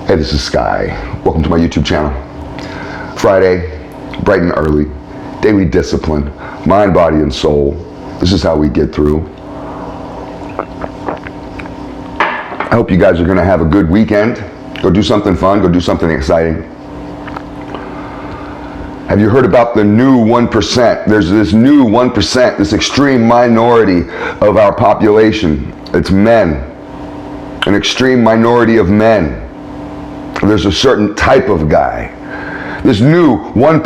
Hey, this is Sky. Welcome to my YouTube channel. Friday, bright and early, daily discipline, mind, body, and soul. This is how we get through. I hope you guys are going to have a good weekend. Go do something fun. Go do something exciting. Have you heard about the new 1%? There's this new 1%, this extreme minority of our population. It's men. An extreme minority of men. There's a certain type of guy. This new 1%.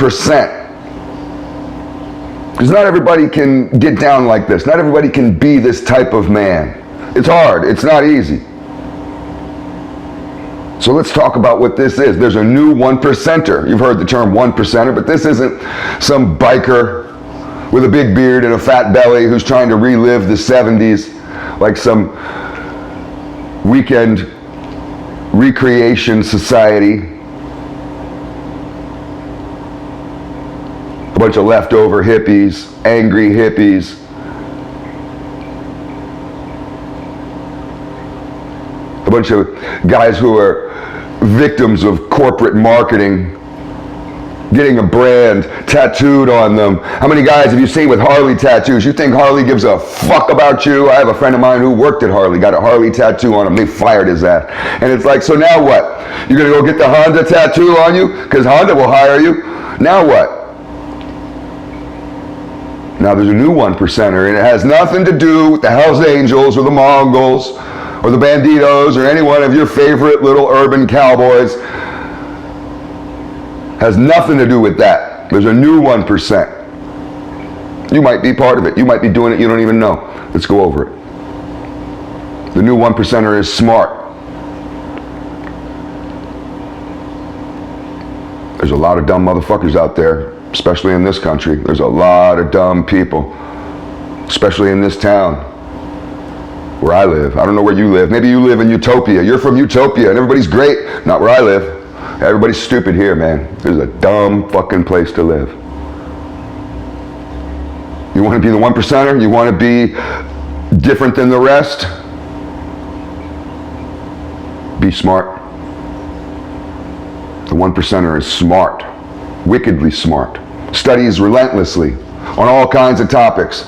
Because not everybody can get down like this. Not everybody can be this type of man. It's hard. It's not easy. So let's talk about what this is. There's a new 1%er. You've heard the term 1%er, but this isn't some biker with a big beard and a fat belly who's trying to relive the 70s like some weekend recreation society. A bunch of leftover hippies, angry hippies. A bunch of guys who are victims of corporate marketing, getting a brand tattooed on them. How many guys have you seen with Harley tattoos? You think Harley gives a fuck about you? I have a friend of mine who worked at Harley, got a Harley tattoo on him. They fired his ass. And it's like, so now what? You're gonna go get the Honda tattoo on you? Because Honda will hire you? Now what? Now there's a new 1%er, and it has nothing to do with the Hells Angels or the Mongols or the Banditos or any one of your favorite little urban cowboys. Has nothing to do with that. There's a new 1%. You might be part of it. You might be doing it, you don't even know. Let's go over it. The new 1%er is smart. There's a lot of dumb motherfuckers out there, especially in this country. There's a lot of dumb people, especially in this town where I live. I don't know where you live. Maybe you live in Utopia. You're from Utopia and everybody's great. Not where I live. Everybody's stupid here, man. This is a dumb fucking place to live. You want to be the 1%er? You want to be different than the rest? Be smart. The 1%er is smart. Wickedly smart. Studies relentlessly on all kinds of topics.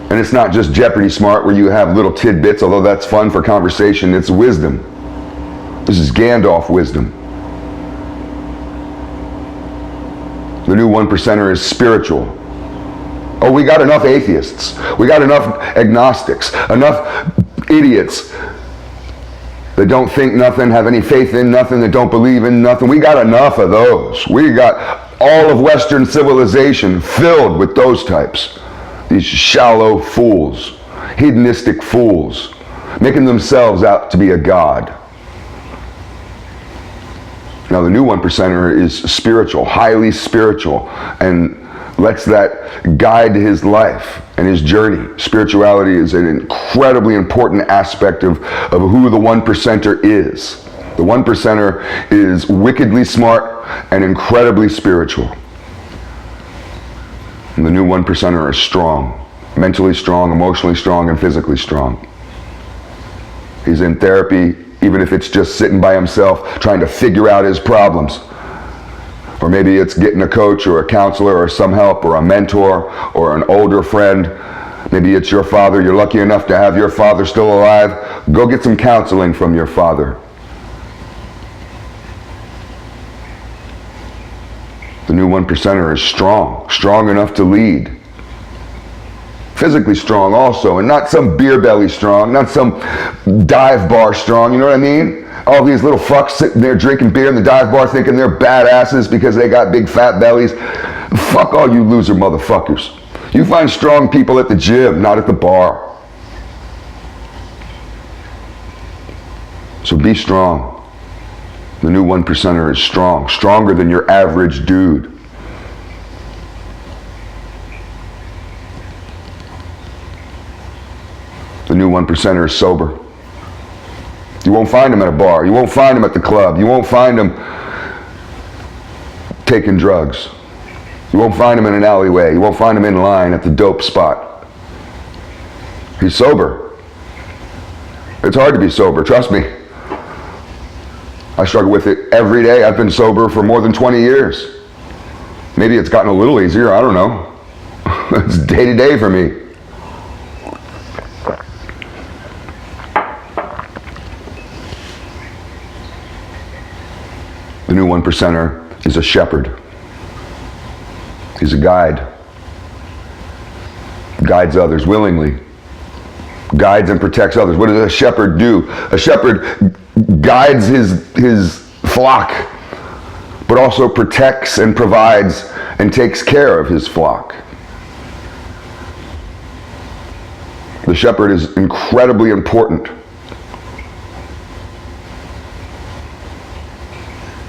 And it's not just Jeopardy smart where you have little tidbits, although that's fun for conversation. It's wisdom. This is Gandalf wisdom. The new 1%er is spiritual. Oh, we got enough atheists. We got enough agnostics. Enough idiots that don't think nothing, have any faith in nothing, that don't believe in nothing. We got enough of those. We got all of Western civilization filled with those types. These shallow fools, hedonistic fools, making themselves out to be a god. Now the new 1%er is spiritual, highly spiritual, and lets that guide his life and his journey. Spirituality is an incredibly important aspect of who the 1%er is. The 1%er is wickedly smart and incredibly spiritual. And the new 1%er is strong, mentally strong, emotionally strong, and physically strong. He's in therapy, even if it's just sitting by himself trying to figure out his problems. Or maybe it's getting a coach or a counselor or some help or a mentor or an older friend. Maybe it's your father. You're lucky enough to have your father still alive. Go get some counseling from your father. The new 1%er is strong, strong enough to lead. Physically strong also, and not some beer belly strong, not some dive bar strong, you know what I mean? All these little fucks sitting there drinking beer in the dive bar thinking they're badasses because they got big fat bellies. Fuck all you loser motherfuckers. You find strong people at the gym, not at the bar. So be strong. The new 1%er is strong, stronger than your average dude. The new 1%er is sober. You won't find him at a bar. You won't find him at the club. You won't find him taking drugs. You won't find him in an alleyway. You won't find him in line at the dope spot. He's sober. It's hard to be sober, trust me. I struggle with it every day. I've been sober for more than 20 years. Maybe it's gotten a little easier, I don't know. It's day to day for me. The new one percenter is a shepherd. He's a guide. Guides others willingly. Guides and protects others. What does a shepherd do? A shepherd guides his flock, but also protects and provides and takes care of his flock. The shepherd is incredibly important.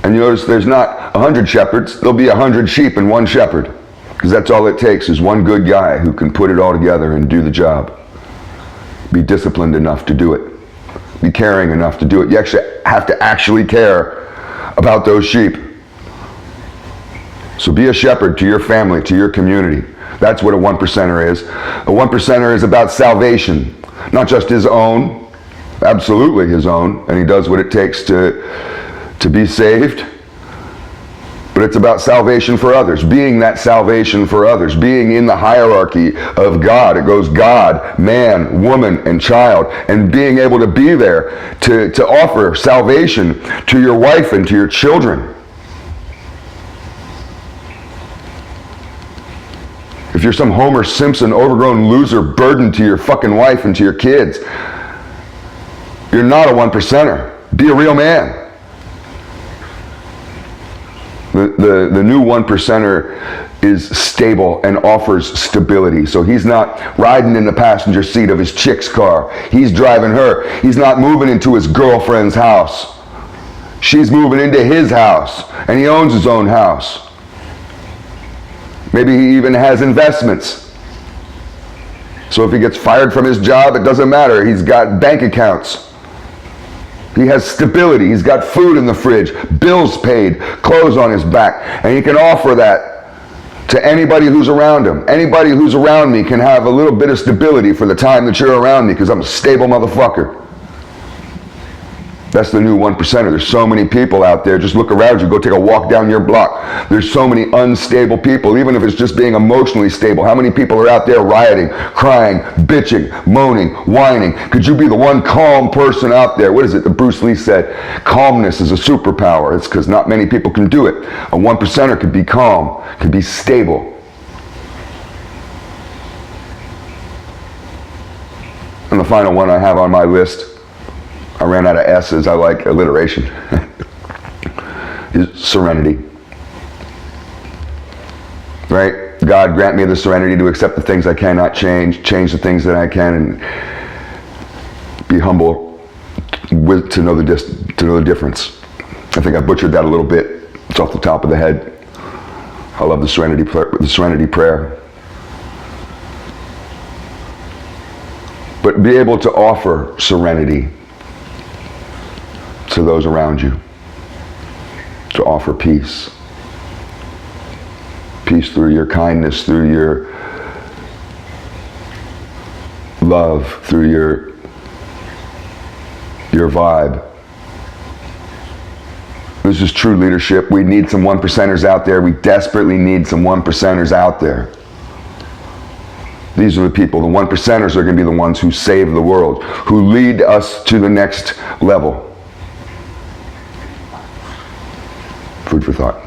And you notice there's not 100 shepherds, there'll be 100 sheep and one shepherd. Because that's all it takes is one good guy who can put it all together and do the job. Be disciplined enough to do it. Be caring enough to do it. You actually have to actually care about those sheep. So be a shepherd to your family, to your community. That's what a one percenter is. A one percenter is about salvation. Not just his own, absolutely his own, and he does what it takes to be saved. But it's about salvation for others, being that salvation for others, being in the hierarchy of God. It goes God, man, woman, and child, and being able to be there to offer salvation to your wife and to your children. If you're some Homer Simpson overgrown loser burden to your fucking wife and to your kids, you're not a one percenter. Be a real man. The new one percenter is stable and offers stability. So he's not riding in the passenger seat of his chick's car. He's driving her. He's not moving into his girlfriend's house. She's moving into his house, and he owns his own house. Maybe he even has investments. So if he gets fired from his job, it doesn't matter. He's got bank accounts. He has stability. He's got food in the fridge, bills paid, clothes on his back, and he can offer that to anybody who's around him. Anybody who's around me can have a little bit of stability for the time that you're around me, because I'm a stable motherfucker. That's the new one percenter. There's so many people out there. Just look around you. Go take a walk down your block. There's so many unstable people, even if it's just being emotionally stable. How many people are out there rioting, crying, bitching, moaning, whining? Could you be the one calm person out there? What is it that Bruce Lee said? Calmness is a superpower. It's because not many people can do it. A one percenter could be calm, could be stable. And the final one I have on my list, I ran out of S's. I like alliteration. Is serenity. Right? God, grant me the serenity to accept the things I cannot change the things that I can, and be humble to know the difference. I think I butchered that a little bit. It's off the top of the head. I love the serenity prayer. But be able to offer serenity to those around you, to offer peace. Peace through your kindness, through your love, through your vibe. This is true leadership. We need some one percenters out there. We desperately need some one percenters out there. These are the people, the one percenters are going to be the ones who save the world, who lead us to the next level. Food for thought.